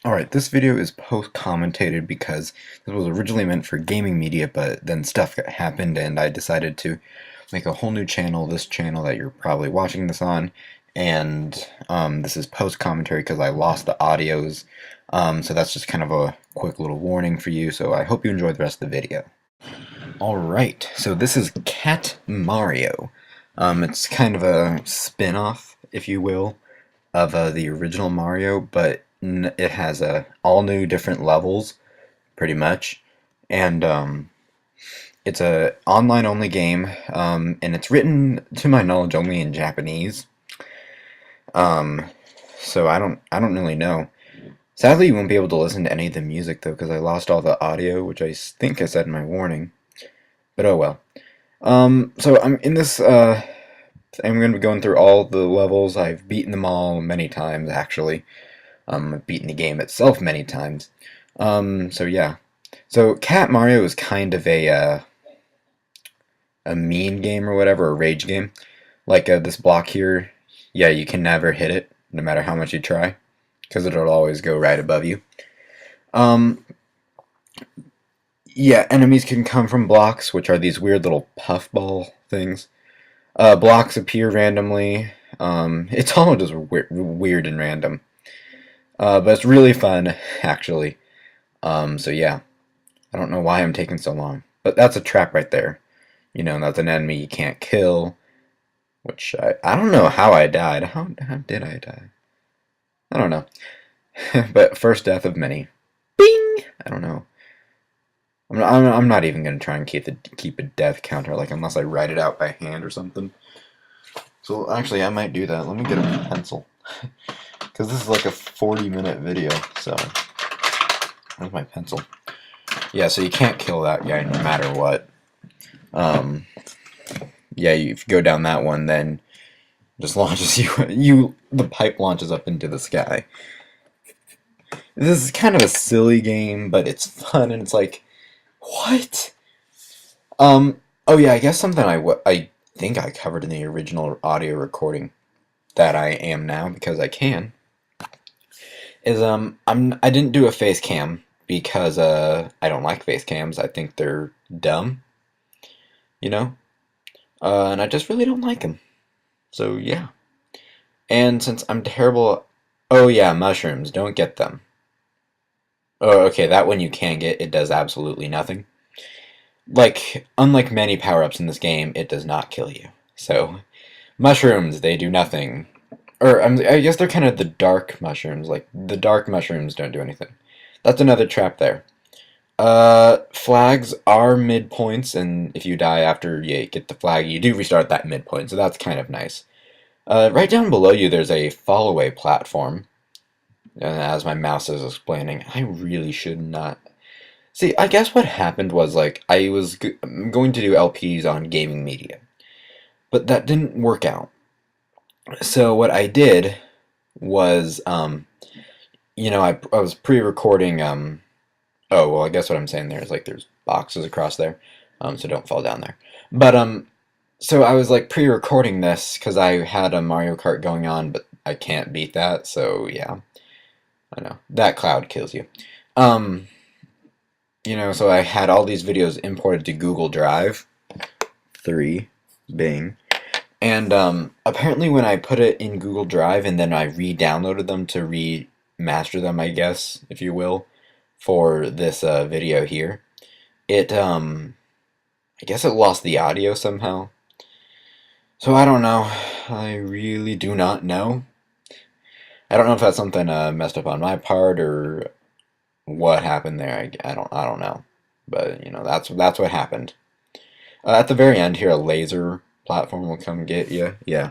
Alright, this video is post-commentated because this was originally meant for gaming media, but then stuff happened and I decided to make a whole new channel, this channel that you're probably watching this on, and this is post-commentary because I lost the audios, so that's just kind of a quick little warning for you, so I hope you enjoy the rest of the video. Alright, so this is Cat Mario. It's kind of a spin-off, if you will, of the original Mario, but it has all new different levels, pretty much, and it's a online only game, and it's written, to my knowledge, only in Japanese. Um, so I don't really know. Sadly, you won't be able to listen to any of the music though, because I lost all the audio, which I think I said in my warning. But oh well. So I'm in this. I'm going to be going through all the levels. I've beaten them all many times, actually. I've beaten the game itself many times. So yeah. So Cat Mario is kind of a mean game or whatever, a rage game. Like this block here, yeah, you can never hit it, no matter how much you try, because it'll always go right above you. Um, yeah, enemies can come from blocks, which are these weird little puffball things. Blocks appear randomly. It's all just weird and random. But it's really fun, actually. So yeah, I don't know why I'm taking so long. But that's a trap right there. You know, that's an enemy you can't kill. Which, I don't know how I died. How did I die? I don't know. But first death of many. Bing! I don't know. I'm not even going to try and keep a death counter, like, unless I write it out by hand or something. So, actually, I might do that. Let me get a pencil. Because this is like a 40-minute video, so... Where's my pencil? Yeah, so you can't kill that guy no matter what. Yeah, if you go down that one, then just launches the pipe launches up into the sky. This is kind of a silly game, but it's fun, and it's like, what? Oh yeah, I guess something I think I covered in the original audio recording that I am now, because I can, is, I didn't do a face cam, because, I don't like face cams. I think they're dumb, you know? And I just really don't like them. So, yeah. And since I'm terrible... Oh yeah, mushrooms, don't get them. Oh, okay, that one you can get, it does absolutely nothing. Like, unlike many power-ups in this game, it does not kill you. So, mushrooms, they do nothing. Or, I guess they're kind of the dark mushrooms. Like, the dark mushrooms don't do anything. That's another trap there. Flags are midpoints, and if you die after you get the flag, you do restart that midpoint, so that's kind of nice. Right down below you, there's a fall-away platform. And as my mouse is explaining, I really should not... See, I guess what happened was, like, I was going to do LPs on gaming media, but that didn't work out. So what I did was, you know, I was pre-recording, oh, well, I guess what I'm saying there is, like, there's boxes across there, so don't fall down there. But, so I was, like, pre-recording this, because I had a Mario Kart going on, but I can't beat that, so, yeah. I know. That cloud kills you. You know, so I had all these videos imported to Google Drive. 3. Bing. And, apparently when I put it in Google Drive and then I re-downloaded them to remaster them, I guess, if you will, for this, video here, it, I guess it lost the audio somehow. So I don't know. I really do not know. I don't know if that's something, messed up on my part or what happened there. I don't know. But, you know, that's what happened. At the very end here, a laser platform will come get you. Yeah,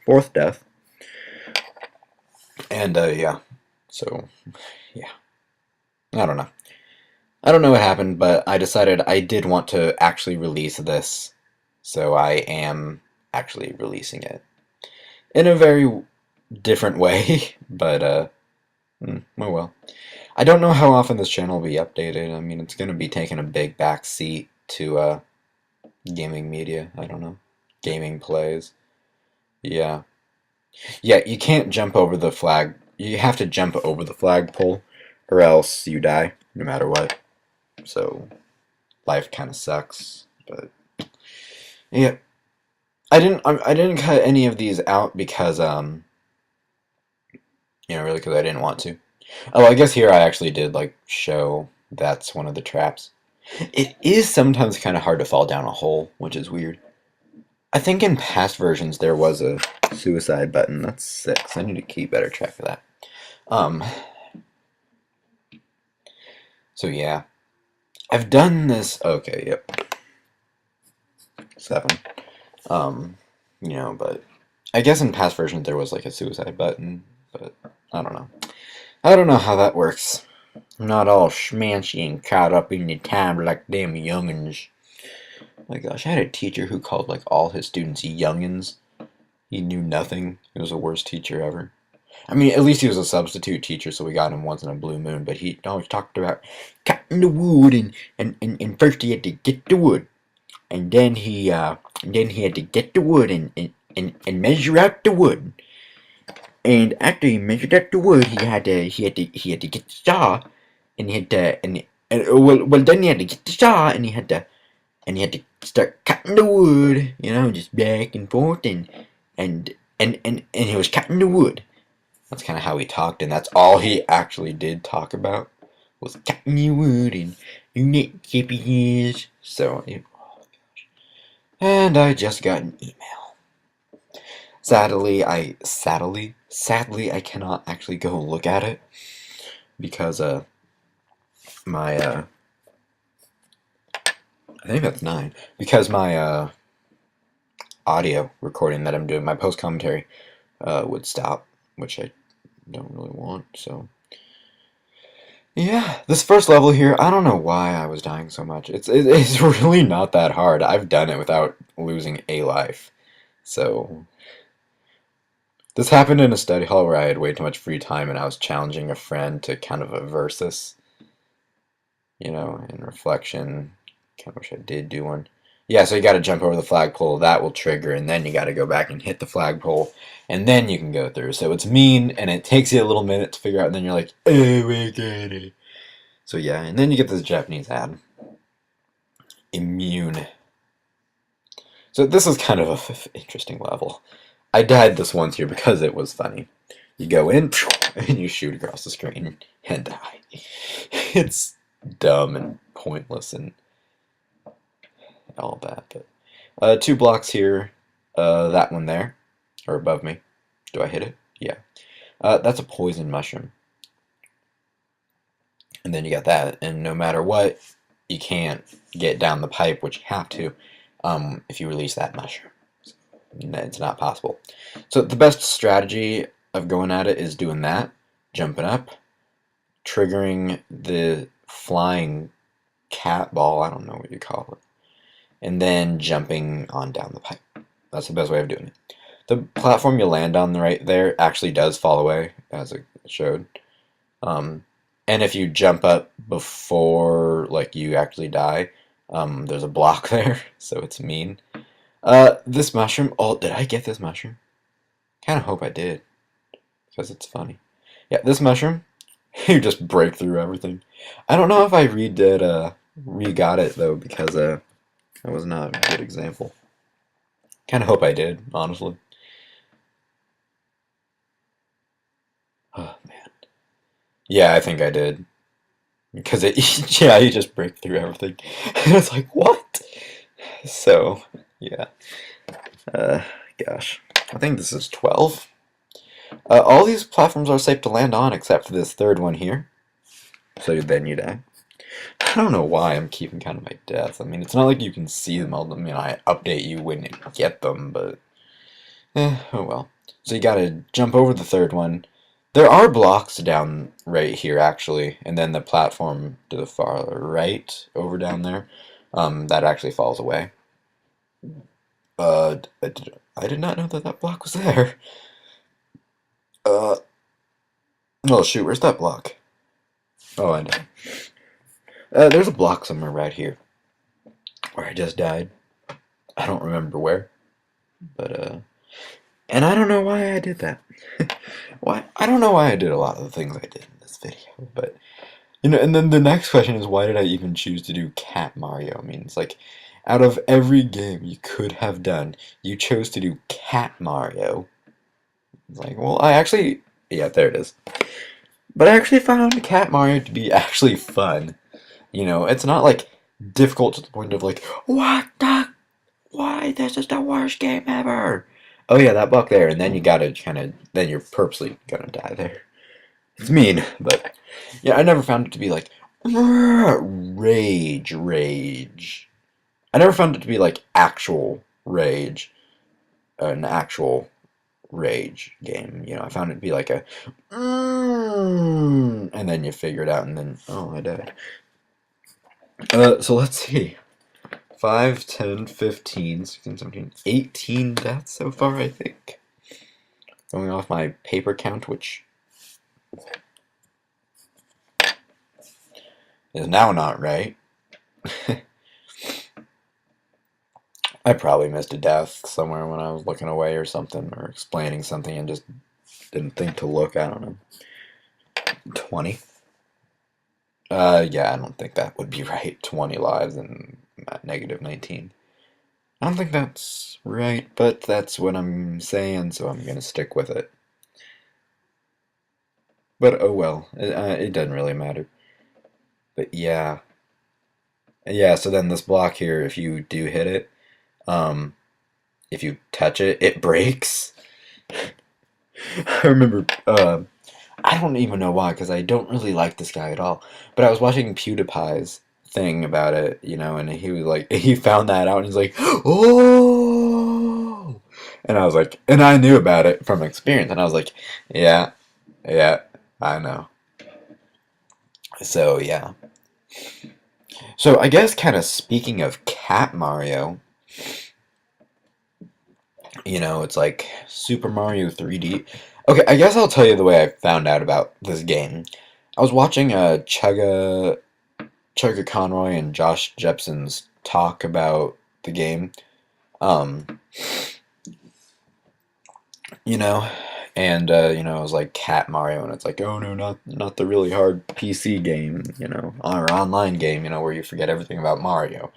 fourth death. And, yeah. So, yeah. I don't know. I don't know what happened, but I decided I did want to actually release this. So I am actually releasing it. In a very different way, but, oh well. I don't know how often this channel will be updated. I mean, it's going to be taking a big back seat to, gaming media. I don't know. Gaming plays. Yeah. Yeah, you can't jump over the flag. You have to jump over the flagpole. or else you die, no matter what. So life kind of sucks, but yeah. I didn't cut any of these out because really because I didn't want to. Oh, I guess here I actually did like show that's one of the traps. It is sometimes kind of hard to fall down a hole, which is weird. I think in past versions there was a suicide button. That's 6. I need to keep better track of that. Um, so yeah. I've done this. Okay, yep. 7. Um, but I guess in past versions there was like a suicide button, but I don't know. I don't know how that works. I'm not all schmancy and caught up in the time like them youngins. Oh my gosh, I had a teacher who called like all his students youngins. He knew nothing. He was the worst teacher ever. I mean, at least he was a substitute teacher, so we got him once in a blue moon, but he always talked about cutting the wood, and first he had to get the wood, and then he had to get the wood and measure out the wood. And after he measured out the wood, he had to get the saw, and he had to well then he had to get the saw, and he had to start cutting the wood, just back and forth, and he was cutting the wood. That's kind of how he talked, and that's all he actually did talk about was cutting the wood and that chippy is. So, oh gosh. And I just got an email. Sadly, I cannot actually go look at it because my I think that's 9 because my audio recording that I'm doing, my post commentary, would stop, which I don't really want. So yeah, this first level here, I don't know why I was dying so much. It's really not that hard. I've done it without losing a life. So this happened in a study hall where I had way too much free time and I was challenging a friend to kind of a versus, in reflection. Kind of wish I did do one. Yeah, so you got to jump over the flagpole. That will trigger, and then you got to go back and hit the flagpole, and then you can go through. So it's mean, and it takes you a little minute to figure out, and then you're like, oh my god. So yeah, and then you get this Japanese ad. Immune. So this is kind of an interesting level. I died this once here because it was funny. You go in, and you shoot across the screen, and die. It's dumb and pointless and all that. But 2 blocks here, that one there, or above me. Do I hit it? Yeah. That's a poison mushroom. And then you got that, and no matter what, you can't get down the pipe, which you have to, if you release that mushroom. It's not possible. So the best strategy of going at it is doing that, jumping up, triggering the flying cat ball, I don't know what you call it, and then jumping on down the pipe. That's the best way of doing it. The platform you land on right there actually does fall away, as it showed. And if you jump up before like you actually die, there's a block there, so it's mean. This mushroom, oh, did I get this mushroom? Kind of hope I did, because it's funny. Yeah, this mushroom, you just break through everything. I don't know if I re-got it, though, because that was not a good example. Kind of hope I did, honestly. Oh, man. Yeah, I think I did. Because yeah, you just break through everything. And it's like, what? So, yeah. Gosh. I think this is 12. All these platforms are safe to land on except for this third one here. So then you die. I don't know why I'm keeping count of my deaths. I mean, it's not like you can see them all. I mean, I update you when you get them, but oh well. So you gotta jump over the third one. There are blocks down right here, actually, and then the platform to the far right, over down there, that actually falls away. I did not know that block was there. Oh shoot, where's that block? Oh, I know. There's a block somewhere right here, where I just died. I don't remember where, but and I don't know why I did that. Why? I don't know why I did a lot of the things I did in this video, but And then the next question is, why did I even choose to do Cat Mario? I mean, it's like, out of every game you could have done, you chose to do Cat Mario. It's like, well, yeah, there it is. But I actually found Cat Mario to be actually fun. It's not like difficult to the point of like, why, this is the worst game ever. Oh yeah, that buck there, and then you gotta then you're purposely gonna die there. It's mean, but yeah, I never found it to be like rage. I never found it to be like actual rage, an actual rage game. I found it to be like a, and then you figure it out, and then I died. So let's see. 5, 10, 15, 16, 17, 18 deaths so far, I think. Going off my paper count, which is now not right. I probably missed a death somewhere when I was looking away or something, or explaining something and just didn't think to look. I don't know. 20? Yeah, I don't think that would be right. 20 lives and negative 19. I don't think that's right, but that's what I'm saying, so I'm gonna stick with it. But oh well, it doesn't really matter. But yeah. Yeah, so then this block here, if you do hit it, if you touch it, it breaks. I remember, I don't even know why, because I don't really like this guy at all. But I was watching PewDiePie's thing about it, and he was like, he found that out, and he's like, oh! And I was like, and I knew about it from experience, and I was like, yeah, I know. So, yeah. So, I guess kind of speaking of Cat Mario, it's like Super Mario 3D. Okay, I guess I'll tell you the way I found out about this game. I was watching Chugga Conroy and Josh Jepson's talk about the game. And it was like Cat Mario, and it's like, oh no, not the really hard PC game, or online game, where you forget everything about Mario.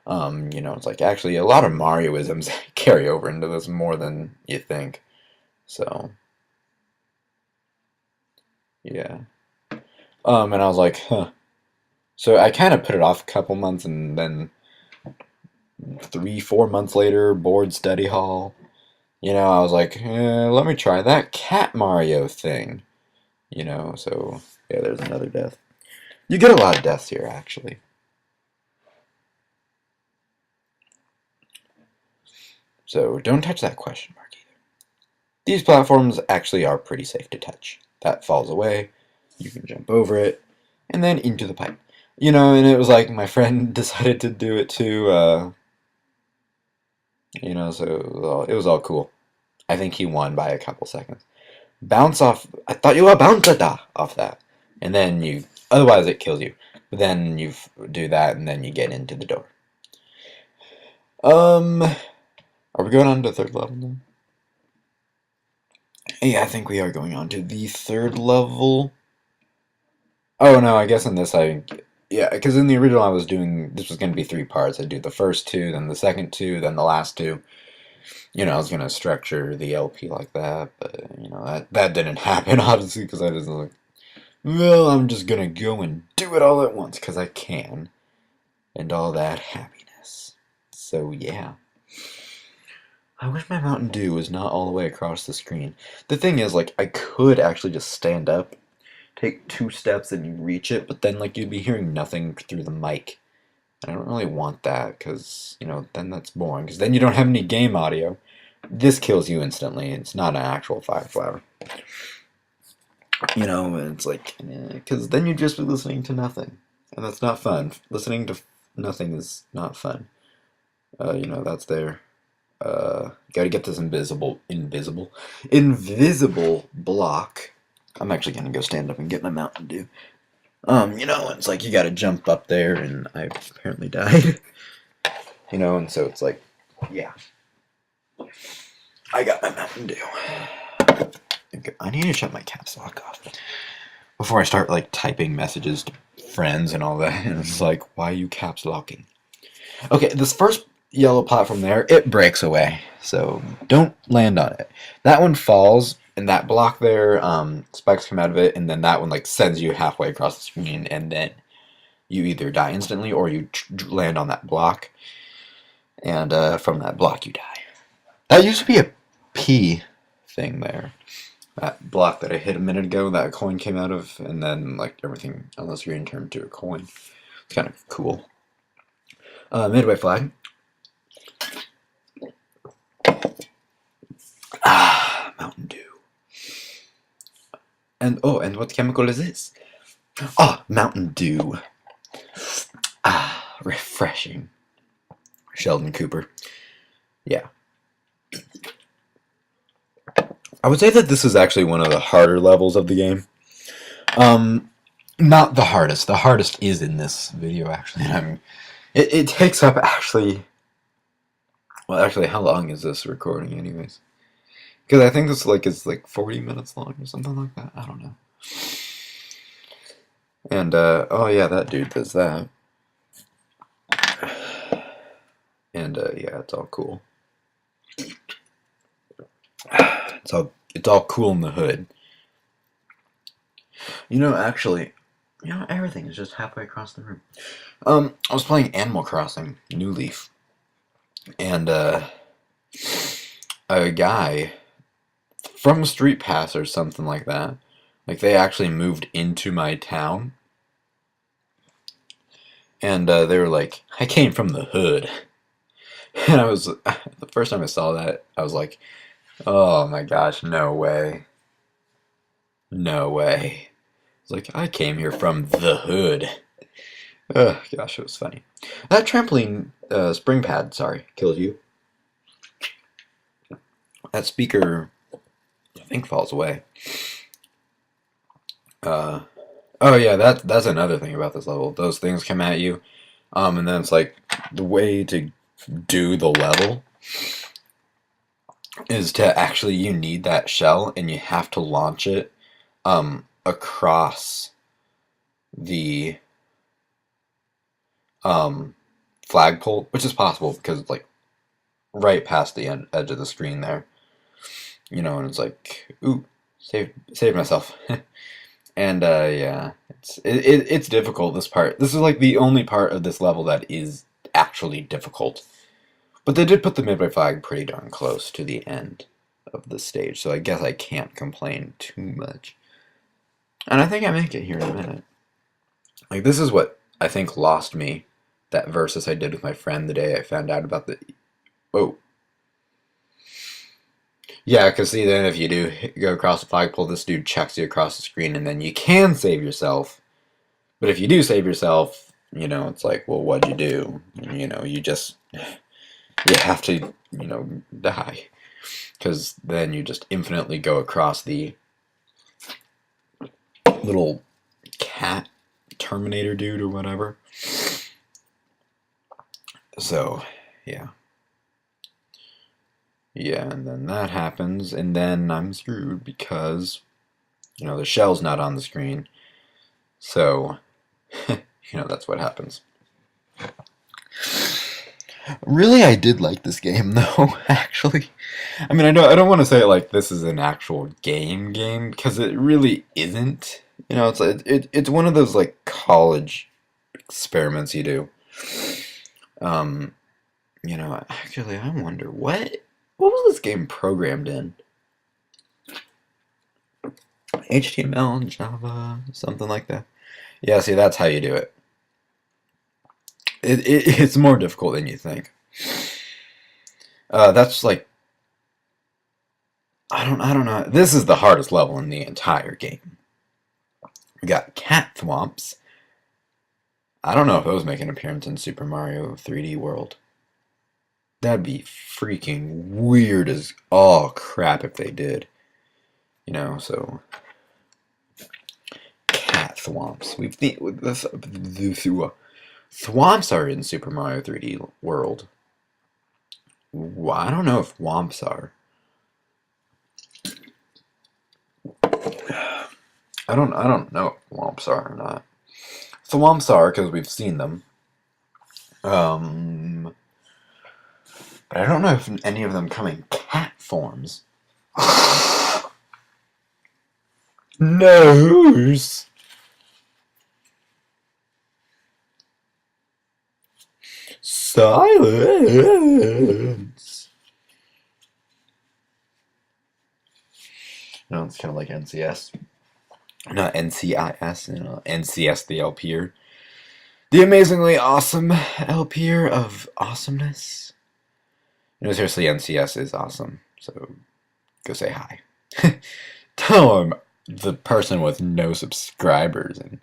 It's like actually a lot of Marioisms carry over into this more than you think. So, yeah. And I was like, huh. So I kind of put it off a couple months, and then 3, 4 months later, bored study hall. I was like, let me try that Cat Mario thing. So yeah, there's another death. You get a lot of deaths here, actually. So don't touch that question mark either. These platforms actually are pretty safe to touch. That falls away, you can jump over it, and then into the pipe. And it was like my friend decided to do it too, so it was all cool. I think he won by a couple seconds. Bounce off, I thought you were bounced off that. And then otherwise it kills you. But then you do that, and then you get into the door. Are we going on to the third level now? Yeah, I think we are going on to the third level. Oh no, I guess in this yeah, because in the original I was doing, this was going to be 3 parts. I'd do the first 2, then the second 2, then the last 2. I was going to structure the LP like that, but, that didn't happen, obviously, because I was like, well, I'm just going to go and do it all at once, because I can, and all that happiness. So, yeah. I wish my Mountain Dew was not all the way across the screen. The thing is, like, I could actually just stand up, take 2 steps, and you reach it, but then, like, you'd be hearing nothing through the mic. And I don't really want that, because, then that's boring, because then you don't have any game audio. This kills you instantly. It's not an actual fire flower. It's like, because then you'd just be listening to nothing. And that's not fun. Listening to nothing is not fun. That's there. Gotta get this invisible block. I'm actually gonna go stand up and get my Mountain Dew. It's like you gotta jump up there, and I apparently died. And so it's like, yeah. I got my Mountain Dew. I need to shut my caps lock off. before I start like typing messages to friends and all that. And it's like, why are you caps locking? Okay, this first yellow platform there, it breaks away, so don't land on it. That one falls, and that block there, spikes come out of it, and then that one like sends you halfway across the screen, and then you either die instantly or you land on that block, and from that block you die. That used to be a P thing there. That block that I hit a minute ago, that coin came out of, and then like everything on the screen turned to a coin. It's kind of cool. Midway flag. Ah, Mountain Dew. And oh, and what chemical is this? Ah, Mountain Dew. Ah, refreshing. Sheldon Cooper. Yeah. I would say that this is actually one of the harder levels of the game. Not the hardest. The hardest is in this video, actually. It takes up, actually... Well, actually, how long is this recording, anyways? Because I think this is like 40 minutes long or something like that. I don't know. And, oh yeah, that dude does that. And, yeah, it's all cool. It's all cool in the hood. You know, actually, everything is just halfway across the room. I was playing Animal Crossing, New Leaf, and a guy from Street Pass or something like that, like they actually moved into my town, and they were like, "I came from the hood," and I was the first time I saw that, I was like, "Oh my gosh, no way, no way." It's like, I came here from the hood. Oh, gosh, it was funny. That trampoline, spring pad, sorry, killed you. That speaker, I think, falls away. Oh yeah, that's another thing about this level. Those things come at you, and then it's like, the way to do the level is to actually, you need that shell, and you have to launch it, across the flagpole, which is possible because it's like right past the edge of the screen there, and it's like, ooh, save myself. And yeah, it's difficult, this part. This is like the only part of this level that is actually difficult, but they did put the midway flag pretty darn close to the end of the stage, so I guess I can't complain too much. And I think I make it here in a minute. Like, this is what I think lost me that versus I did with my friend the day I found out about the... Whoa. Yeah, because see, then if you do go across the flagpole, this dude chucks you across the screen, and then you can save yourself. But if you do save yourself, it's like, well, what'd you do? You just... You have to, die. Because then you just infinitely go across the little cat Terminator dude or whatever. So, yeah. Yeah, and then that happens, and then I'm screwed because, the shell's not on the screen. So, that's what happens. Really, I did like this game, though, actually. I mean, I don't want to say, like, this is an actual game, because it really isn't. It's one of those, like, college experiments you do. Actually, I wonder, what was this game programmed in? HTML, Java, something like that. Yeah, see, that's how you do it. It's more difficult than you think. That's like, I don't know. This is the hardest level in the entire game. We got cat thwomps. I don't know if those make an appearance in Super Mario 3D World. That'd be freaking weird as all crap if they did. So cat thwomps. Thwomps are in Super Mario 3D World. I don't know if womps are. I don't know if Womps are or not. The Womps are because we've seen them. But I don't know if any of them come in cat forms. Nose. Silence. No, it's kind of like NCS. Not NCIS, NCS the LPer. The amazingly awesome LPer of awesomeness. Seriously, NCS is awesome, so go say hi. Tell him the person with no subscribers and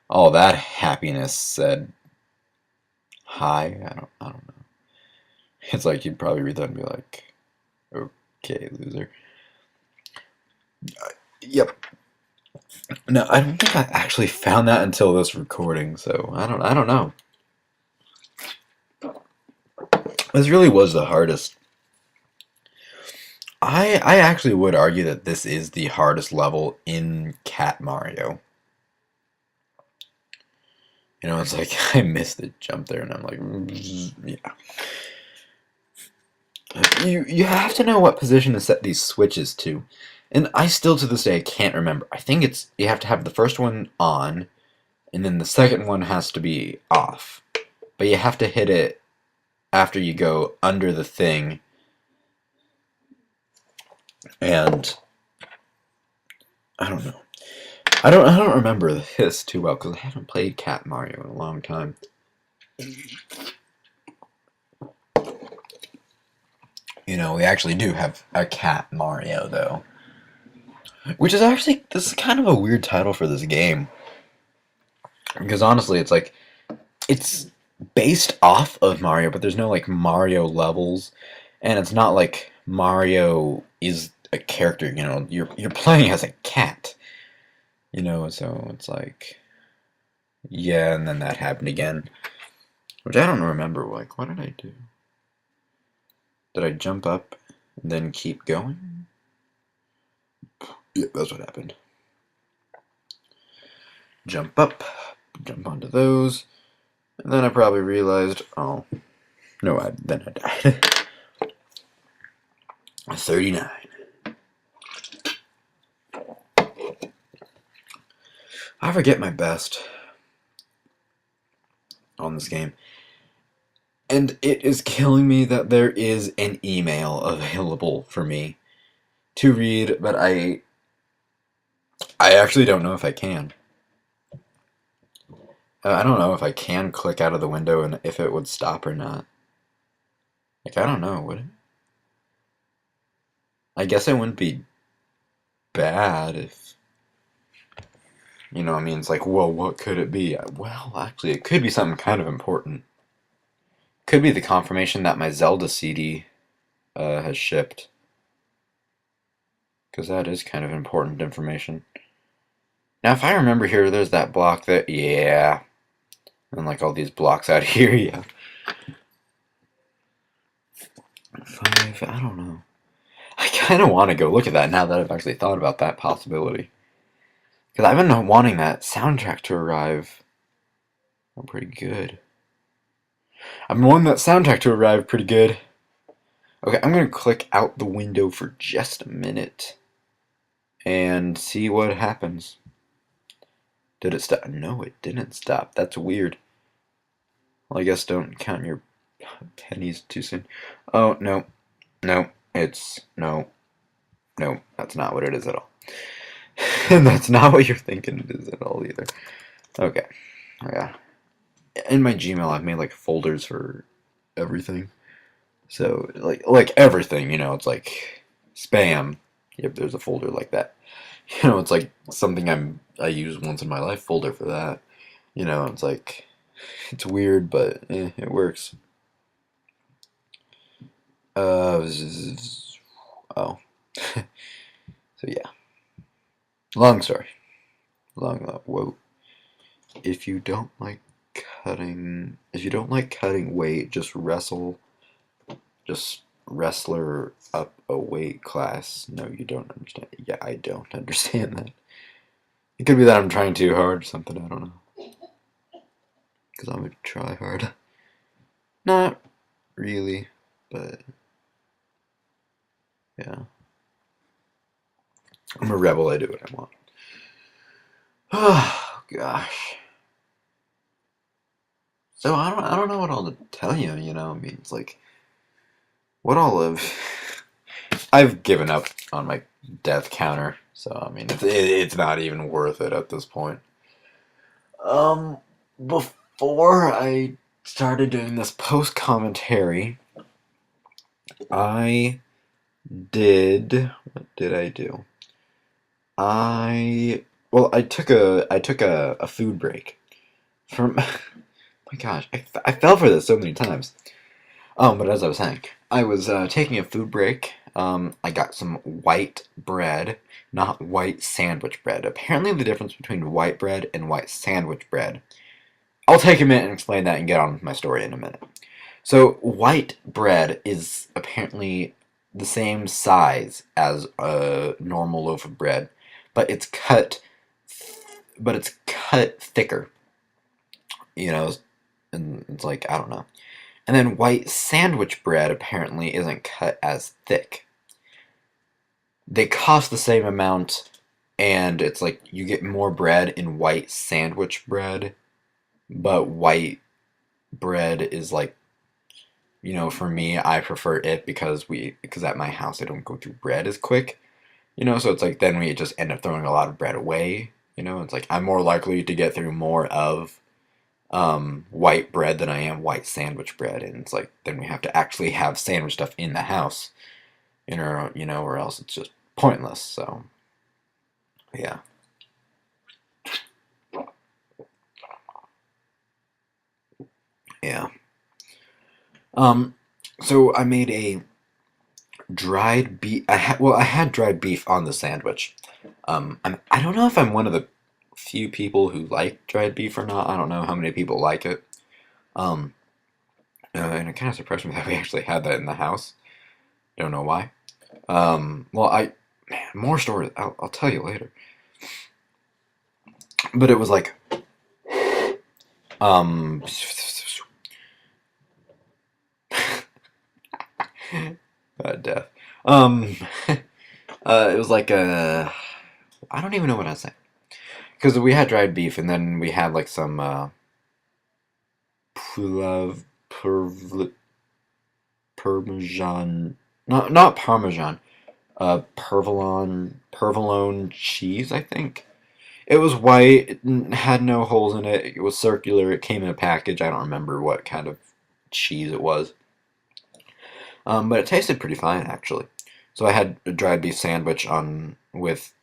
all that happiness said hi. I don't know. It's like you'd probably read that and be like, okay, loser. Yep. No, I don't think I actually found that until this recording, so I don't know. This really was the hardest. I actually would argue that this is the hardest level in Cat Mario. It's like I missed the jump there, and I'm like, yeah. You have to know what position to set these switches to, and I still to this day can't remember. I think it's you have to have the first one on, and then the second one has to be off, but you have to hit it after you go under the thing, and I don't know. I don't remember this too well because I haven't played Cat Mario in a long time. We actually do have a Cat Mario though, which is actually this is kind of a weird title for this game because honestly, it's like it's based off of Mario, but there's no like Mario levels, and it's not like Mario is a character. You're playing as a cat. So it's like, yeah, and then that happened again, which I don't remember. Like, what did I do? Did I jump up and then keep going? Yeah, that's what happened. Jump up, jump onto those, and then I probably realized, oh, no, then I died. 39. I forget my best on this game. And it is killing me that there is an email available for me to read, but I actually don't know if I can. I don't know if I can click out of the window and if it would stop or not. Like, I don't know, would it? I guess it wouldn't be bad if, it's like, whoa, what could it be? Well, actually, it could be something kind of important. Could be the confirmation that my Zelda CD has shipped. Because that is kind of important information. Now, if I remember here, there's that block that, yeah. And like all these blocks out here, yeah. 5, I don't know. I kind of want to go look at that now that I've actually thought about that possibility. Because I've been wanting that soundtrack to arrive. I'm pretty good. I've been wanting that soundtrack to arrive pretty good. Okay, I'm going to click out the window for just a minute. And see what happens. Did it stop? No, it didn't stop. That's weird. Well, I guess don't count your pennies too soon. Oh, no. No, it's... No. No, that's not what it is at all. And that's not what you're thinking it is at all either. Okay. Yeah. In my Gmail, I've made like folders for everything. So, like everything, it's like spam. Yep, there's a folder like that. It's like something I use once in my life folder for that. It's like, it's weird, but it works. Oh. So yeah. Long story. Whoa. If you don't like cutting weight, just wrestler up a weight class. No, you don't understand. Yeah, I don't understand that. It could be that I'm trying too hard or something, I don't know. Because I'm a try hard. Not really, but yeah. I'm a rebel, I do what I want. Oh gosh. So I don't know what all to tell you, you know, I mean it's like what all of I've given up on my death counter, so I mean it's not even worth it at this point. Um, before I started doing this post commentary, I did what did I do? I well, I took a food break from. My gosh, I fell for this so many times. But as I was saying, I was taking a food break. I got some white bread, not white sandwich bread. Apparently, the difference between white bread and white sandwich bread. I'll take a minute and explain that and get on with my story in a minute. So, white bread is apparently the same size as a normal loaf of bread, but it's cut thicker. You know, and it's like I don't know. And then white sandwich bread apparently isn't cut as thick. They cost the same amount, and it's like you get more bread in white sandwich bread, but white bread is like, you know, for me, I prefer it because at my house I don't go through bread as quick, you know, so it's like then we just end up throwing a lot of bread away, you know, it's like I'm more likely to get through more of white bread than I am white sandwich bread, and it's like then we have to actually have sandwich stuff in the house, you know, or else it's just pointless. So yeah, yeah. Um, so I made a dried beef. I had dried beef on the sandwich. I don't know if I'm one of the few people who like dried beef or not. I don't know how many people like it. Um, and it kind of surprised me that we actually had that in the house. Don't know why. Well, man, more stories. I'll tell you later. But it was like, um, death. Um, it was like I don't even know what I was saying. Because we had dried beef, and then we had like some Pulav, Parmesan, not Parmesan, provolone cheese, I think. It was white, it had no holes in it, it was circular, it came in a package, I don't remember what kind of cheese it was. But it tasted pretty fine, actually. So I had a dried beef sandwich on with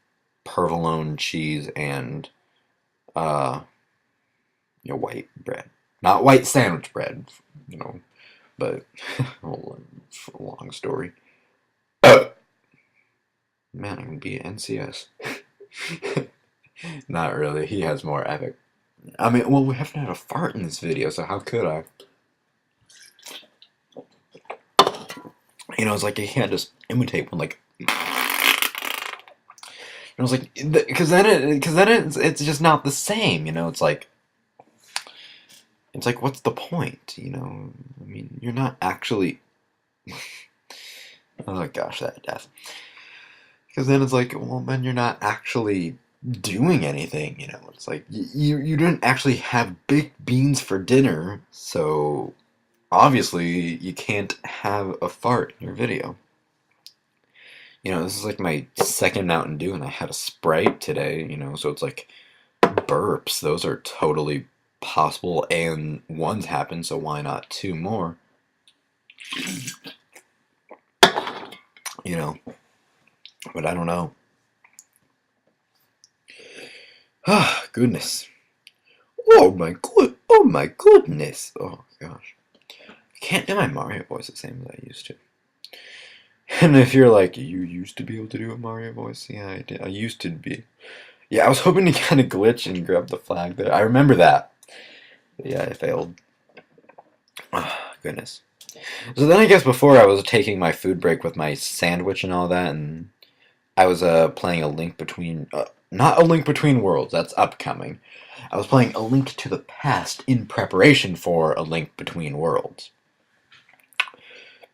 provolone cheese and uh, you know, white bread. Not white sandwich bread, you know, but long story. Man, I can beat NCS. Not really. He has more epic. I mean, well, we haven't had a fart in this video, so how could I? You know, it's like you can't just imitate one. Like, and I was like, because then it's just not the same. You know, it's like, what's the point? You know, I mean, you're not actually. Oh gosh, that death. Because then it's like, well, then you're not actually doing anything. You know, it's like you didn't actually have baked beans for dinner, so obviously you can't have a fart in your video. You know, this is like my second Mountain Dew, and I had a Sprite today. You know, so it's like burps. Those are totally possible, and one's happened, so why not two more? You know, but I don't know. Ah, goodness. Oh my goodness. Oh gosh. I can't do my Mario voice the same as I used to. And if you're like, you used to be able to do a Mario voice, yeah, I did. I used to be. Yeah, I was hoping to kind of glitch and grab the flag there. I remember that. But yeah, I failed. Oh, goodness. So then I guess before I was taking my food break with my sandwich and all that, and I was playing a link between not A Link Between Worlds, that's upcoming. I was playing A Link to the Past in preparation for A Link Between Worlds.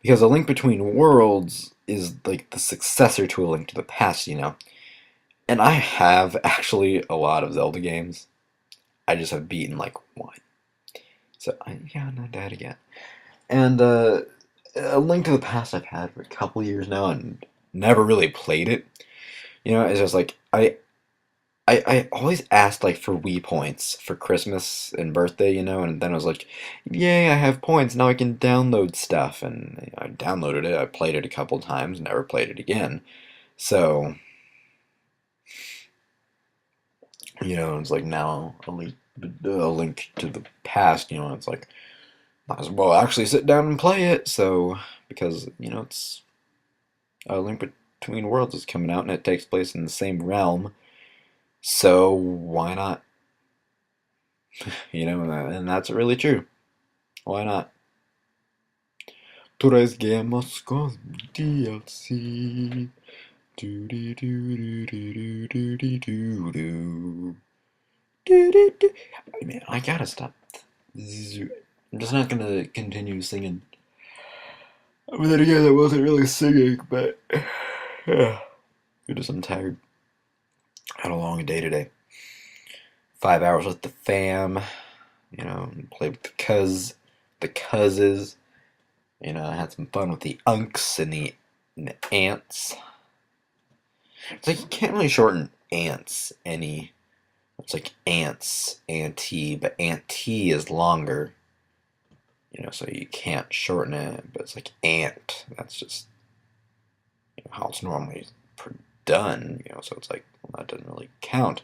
Because A Link Between Worlds is like the successor to A Link to the Past, you know. And I have actually a lot of Zelda games. I just have beaten like one. So, yeah, not that again. And A Link to the Past I've had for a couple years now and never really played it. You know, it's just like I always asked like for Wii points for Christmas and birthday, you know, and then I was like, yay, I have points, now I can download stuff. And I downloaded it, I played it a couple times, never played it again. So, you know, it's like now a link to the past, you know, it's like, might as well actually sit down and play it. So, because, you know, it's A Link Between Worlds is coming out and it takes place in the same realm. So, why not? You know, and that's really true. Why not? Tres games con DLC. Do do do do do do do do do. Man, I gotta stop. I'm just not gonna continue singing. But then again, I wasn't really singing, but yeah. Because I'm tired. Had a long day today. 5 hours with the fam. You know, played with the cousins. You know, I had some fun with the unks and the ants. It's like you can't really shorten ants any. It's like ants, auntie, but auntie is longer. You know, so you can't shorten it, but it's like ant. That's just, you know, how it's normally done. You know, so it's like, well, that doesn't really count.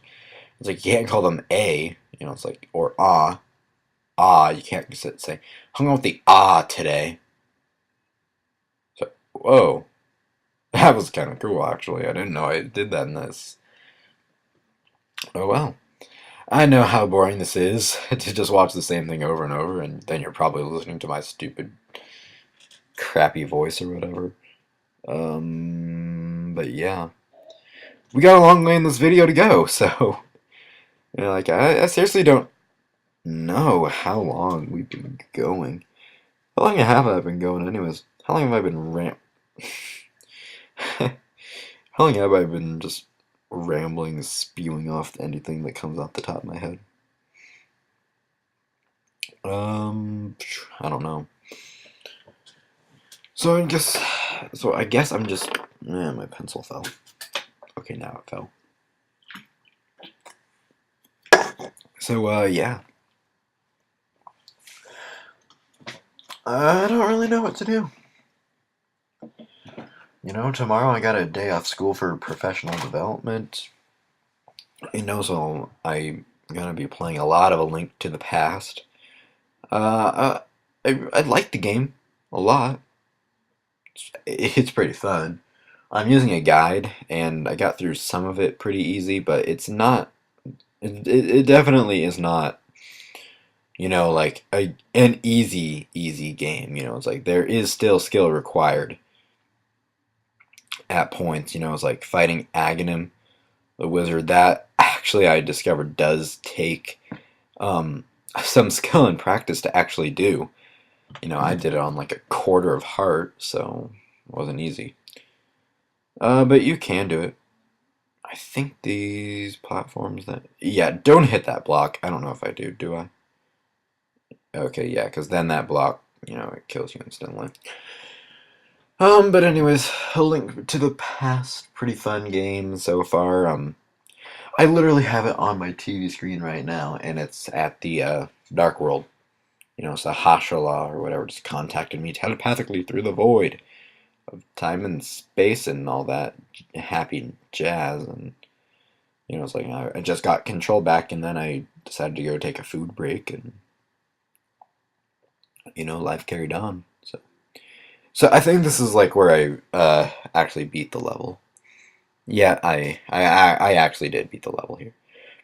It's like you can't call them a. You know, it's like or you can't just say hung out with the today. So whoa, that was kind of cool actually. I didn't know I did that in this. Oh well. I know how boring this is to just watch the same thing over and over, and then you're probably listening to my stupid, crappy voice or whatever. But yeah. We got a long way in this video to go, so, you know, like, I seriously don't know how long we've been going. How long have I been going, anyways? How long have I been How long have I been just rambling, spewing off anything that comes off the top of my head? I don't know. So I guess I'm just, my pencil fell. Okay, now it fell. So, yeah. I don't really know what to do. You know, tomorrow I got a day off school for professional development. You know, so I'm gonna be playing a lot of A Link to the Past. I like the game a lot. It's pretty fun. I'm using a guide, and I got through some of it pretty easy, but it's not. It definitely is not. You know, like an easy game. You know, it's like there is still skill required at points. You know, it's like fighting Aghanim, the wizard. That actually I discovered does take some skill and practice to actually do. You know, I did it on like a quarter of heart, so it wasn't easy. But you can do it. I think these platforms that... Yeah, don't hit that block. I don't know if I do I? Okay, yeah, because then that block, you know, it kills you instantly. But anyways, A Link to the Past, pretty fun game so far. I literally have it on my TV screen right now, and it's at the Dark World. You know, it's a Hashala or whatever just contacted me telepathically through the void of time and space and all that happy jazz. And, you know, it's like I just got control back, and then I decided to go take a food break, and, you know, life carried on. So I think this is like where I actually beat the level. Yeah, I actually did beat the level here.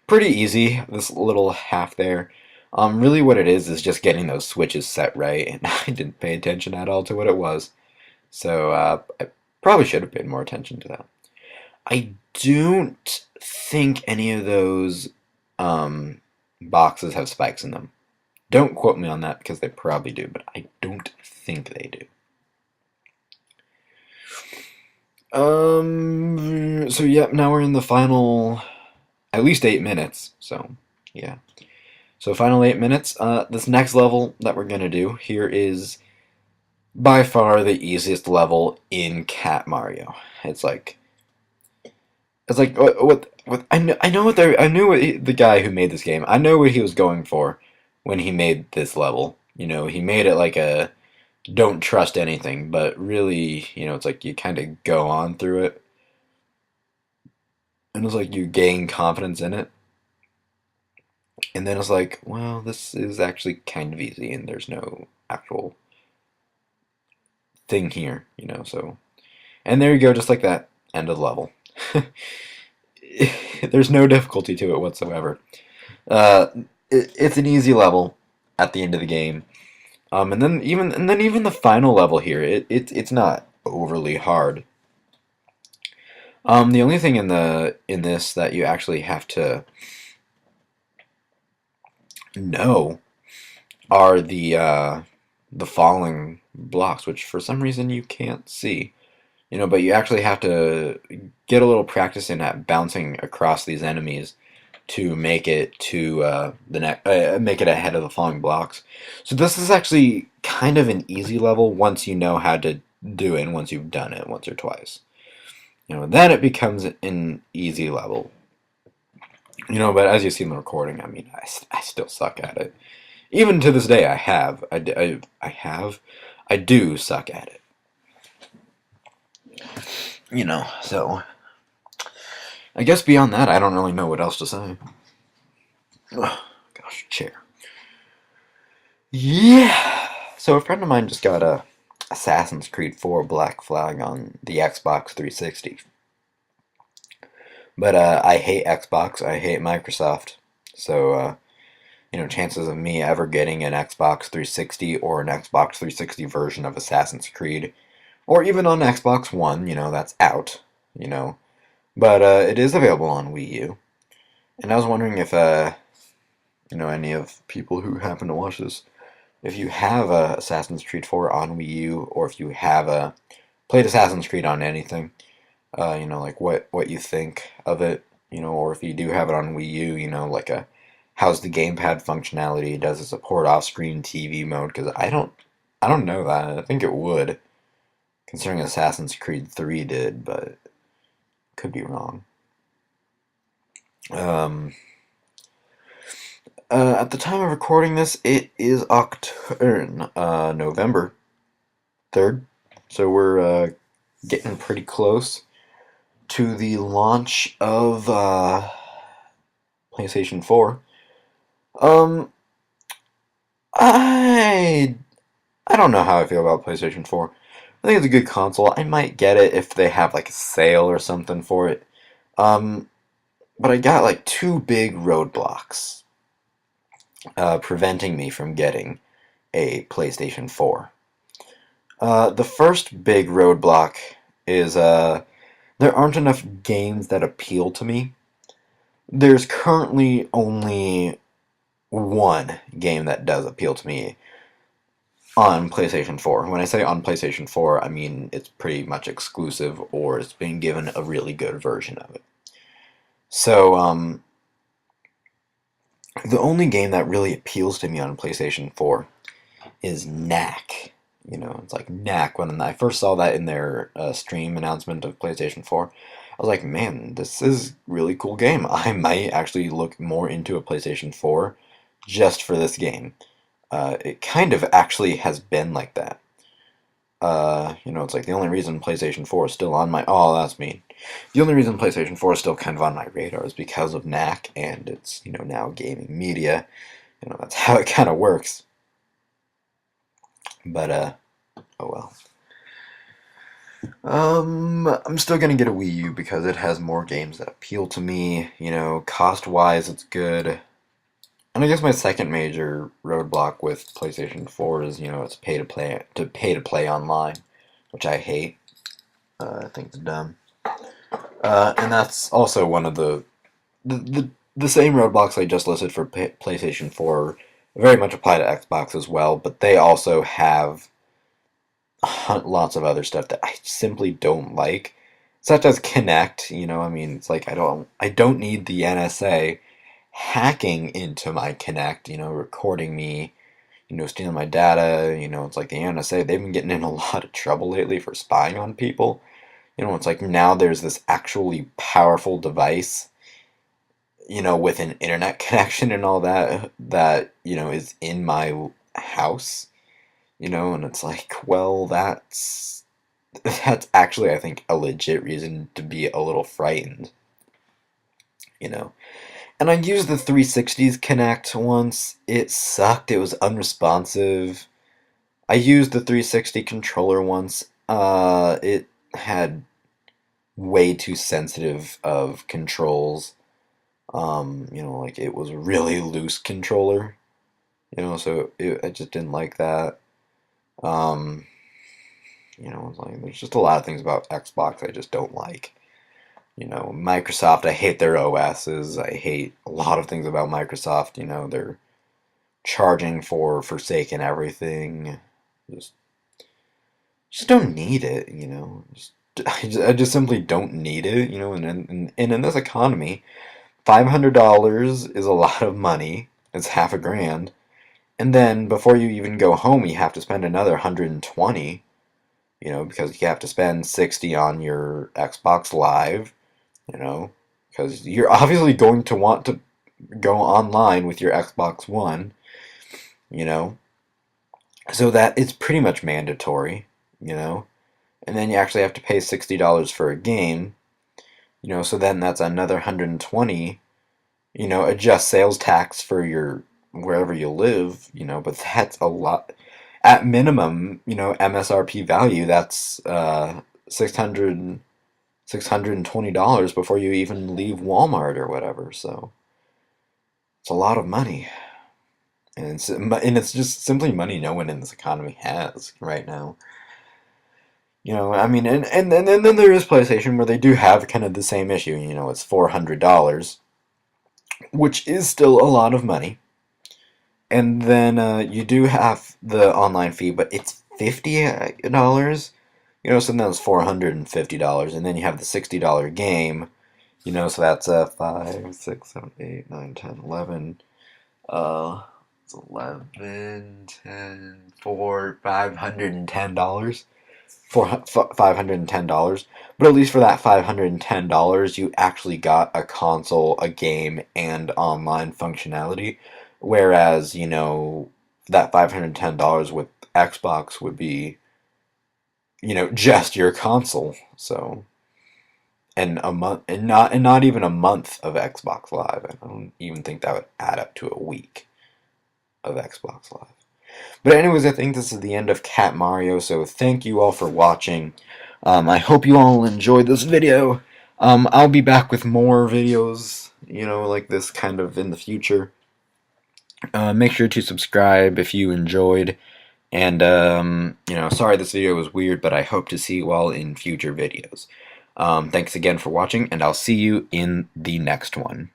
Pretty easy, this little half there. Really what it is just getting those switches set right, and I didn't pay attention at all to what it was. So I probably should have paid more attention to that. I don't think any of those boxes have spikes in them. Don't quote me on that because they probably do, but I don't think they do. So yeah, now we're in the final, at least 8 minutes. So yeah. So final 8 minutes. This next level that we're gonna do here is by far the easiest level in Cat Mario. It's like what I know what I knew what the guy who made this game. I know what he was going for when he made this level. You know, he made it like a don't trust anything, but really, you know, it's like you kind of go on through it, and it's like you gain confidence in it, and then it's like, well, this is actually kind of easy, and there's no actual thing here, you know. So, and there you go, just like that, end of the level. There's no difficulty to it whatsoever. Uh, it's an easy level at the end of the game. And then even the final level here, it's not overly hard. The only thing in this that you actually have to know are the falling blocks, which for some reason you can't see. You know, but you actually have to get a little practice in at bouncing across these enemies to make it to make it ahead of the falling blocks. So this is actually kind of an easy level once you know how to do it, and once you've done it once or twice. You know, then it becomes an easy level. You know, but as you see in the recording, I mean, I still suck at it. Even to this day, I do suck at it. You know, so I guess beyond that, I don't really know what else to say. Oh, gosh, chair. Yeah. So a friend of mine just got a Assassin's Creed 4 Black Flag on the Xbox 360. But I hate Xbox. I hate Microsoft. So you know, chances of me ever getting an Xbox 360 or an Xbox 360 version of Assassin's Creed, or even on Xbox One, you know, that's out. You know, but it is available on Wii U. And I was wondering if you know, any of people who happen to watch this, if you have Assassin's Creed 4 on Wii U, or if you have played Assassin's Creed on anything, you know, like what you think of it, you know, or if you do have it on Wii U, you know, like how's the gamepad functionality? Does it support off-screen TV mode? Because I don't know that. I think it would, considering Assassin's Creed 3 did, but could be wrong. Um, at the time of recording this, it is November 3rd, so we're getting pretty close to the launch of PlayStation 4. Um, I I don't know how I feel about PlayStation 4. I think it's a good console. I might get it if they have like a sale or something for it. Um, but I got like two big roadblocks preventing me from getting a PlayStation 4. The first big roadblock is there aren't enough games that appeal to me. There's currently only one game that does appeal to me on PlayStation 4. When I say on PlayStation 4, I mean it's pretty much exclusive, or it's been given a really good version of it. So, the only game that really appeals to me on PlayStation 4 is Knack. You know, it's like Knack. When I first saw that in their stream announcement of PlayStation 4, I was like, man, this is a really cool game. I might actually look more into a PlayStation 4 just for this game. It kind of actually has been like that. You know, it's like the only reason PlayStation 4 is still on my... Oh, that's mean. The only reason PlayStation 4 is still kind of on my radar is because of Knack, and it's, you know, now gaming media. You know, that's how it kind of works. But, oh well. I'm still gonna get a Wii U because it has more games that appeal to me. You know, cost-wise, it's good. And I guess my second major roadblock with PlayStation 4 is, you know, it's pay to play online, which I hate. I think it's dumb. And that's also one of the the same roadblocks I just listed for PlayStation 4 very much apply to Xbox as well, but they also have lots of other stuff that I simply don't like, such as Kinect. I mean, it's like I don't need the NSA hacking into my Kinect, recording me, stealing my data. It's like the NSA, they've been getting in a lot of trouble lately for spying on people. It's like now there's this actually powerful device, with an internet connection and all that, is in my house, and it's like, well, that's actually, I think, a legit reason to be a little frightened, you know. And I used the 360's Connect once. It sucked. It was unresponsive. I used the 360 controller once. It had way too sensitive of controls. Like it was a really loose controller. So I just didn't like that. Um, it's like there's just a lot of things about Xbox I just don't like. Microsoft, I hate their OSs. I hate a lot of things about Microsoft. They're charging for Forsaken everything. Just, just don't need it. I just simply don't need it. And in this economy, $500 is a lot of money. It's half a grand. And then before you even go home, you have to spend another 120. Because you have to spend 60 on your Xbox Live. Because you're obviously going to want to go online with your Xbox One. You know, so that it's pretty much mandatory. And then you actually have to pay $60 for a game. So then that's another 120. Adjust sales tax for your wherever you live. But that's a lot. At minimum, MSRP value, that's 620 before you even leave Walmart or whatever. So it's a lot of money, and it's just simply money no one in this economy has right now. I mean, and then there is PlayStation where they do have kind of the same issue. It's $400, which is still a lot of money. And then you do have the online fee, but it's $50. So then that's $450, and then you have the $60 game. So that's 5, 6, 7, 8, 9, 10, 11. It's 11, 10, for $510. For $510. But at least for that $510, you actually got a console, a game, and online functionality. Whereas, that $510 with Xbox would be, just your console. So, and a month, and not even a month of Xbox Live. I don't even think that would add up to a week of Xbox Live. But anyways, I think this is the end of Cat Mario, so thank you all for watching. I hope you all enjoyed this video. I'll be back with more videos, like this kind of in the future. Make sure to subscribe if you enjoyed. And, sorry this video was weird, but I hope to see you all in future videos. Thanks again for watching, and I'll see you in the next one.